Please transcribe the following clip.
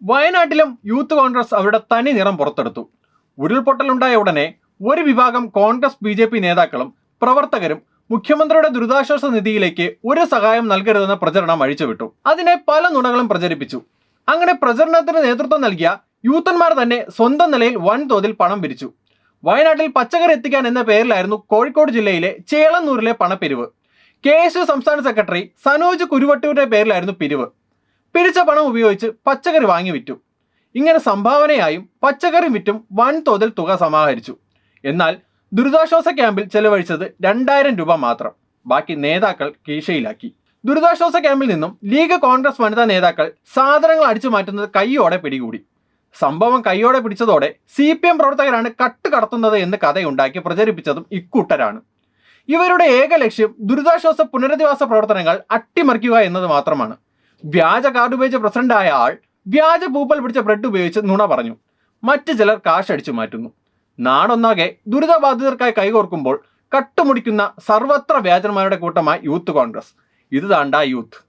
വയനാട്ടിലും യൂത്ത് കോൺഗ്രസ് അവരുടെ തനി നിറം പുറത്തെടുത്തു. ഉരുൾപൊട്ടലുണ്ടായ ഉടനെ ഒരു വിഭാഗം കോൺഗ്രസ് BJP നേതാക്കളും പ്രവർത്തകരും മുഖ്യമന്ത്രിയുടെ ദുരിതാശ്വാസ നിധിയിലേക്ക് ഒരു സഹായം നൽകരുതെന്ന പ്രചരണം അഴിച്ചുവിട്ടു. അതിനെ പല നുണകളും പ്രചരിപ്പിച്ചു. അങ്ങനെ പ്രചരണത്തിന് നേതൃത്വം നൽകിയ യൂത്തന്മാർ തന്നെ സ്വന്തം നിലയിൽ വൻതോതിൽ പണം പിരിച്ചു. വയനാട്ടിൽ പച്ചക്കറി എത്തിക്കാൻ എന്ന പേരിലായിരുന്നു കോഴിക്കോട് ജില്ലയിലെ ചേളന്നൂരിലെ പണപ്പിരിവ്. KSU സംസ്ഥാന സെക്രട്ടറി സനോജ് കുരുവട്ടൂരിന്റെ പേരിലായിരുന്നു പിരിവ്. പിരിച്ച പണം ഉപയോഗിച്ച് പച്ചക്കറി വാങ്ങി വിറ്റു. ഇങ്ങനെ സംഭാവനയായും പച്ചക്കറി വിറ്റും വൻതോതിൽ തുക സമാഹരിച്ചു. എന്നാൽ ദുരിതാശ്വാസ ക്യാമ്പിൽ ചെലവഴിച്ചത് 2000 രൂപ മാത്രം. ബാക്കി നേതാക്കൾ കീശയിലാക്കി. ദുരിതാശ്വാസ ക്യാമ്പിൽ നിന്നും ലീഗ് കോൺഗ്രസ് വനിതാ നേതാക്കൾ സാധനങ്ങൾ അടിച്ചു മാറ്റുന്നത് കൈയോടെ പിടികൂടി. സംഭവം കൈയോടെ പിടിച്ചതോടെ CPM പ്രവർത്തകരാണ് കട്ട് കടത്തുന്നത് എന്ന് കഥയുണ്ടാക്കി പ്രചരിപ്പിച്ചതും ഇക്കൂട്ടരാണ്. ഇവരുടെ ഏക ലക്ഷ്യം ദുരിതാശ്വാസ പുനരധിവാസ പ്രവർത്തനങ്ങൾ അട്ടിമറിക്കുക എന്നത് മാത്രമാണ്. വ്യാജ കാർഡ് ഉപയോഗിച്ച് പ്രസിഡന്റായ ആൾ വ്യാജ പൂപ്പൽ പിടിച്ച ബ്രെഡ് ഉപയോഗിച്ച് നുണ പറഞ്ഞു. മറ്റു ചിലർ കാശടിച്ചു മാറ്റുന്നു. നാടൊന്നാകെ ദുരിതബാധിതർക്കായി കൈകോർക്കുമ്പോൾ കട്ടുമുടിക്കുന്ന സർവത്ര വ്യാജന്മാരുടെ കൂട്ടമായി യൂത്ത് കോൺഗ്രസ്. ഇത് താണ്ടാ യൂത്ത്.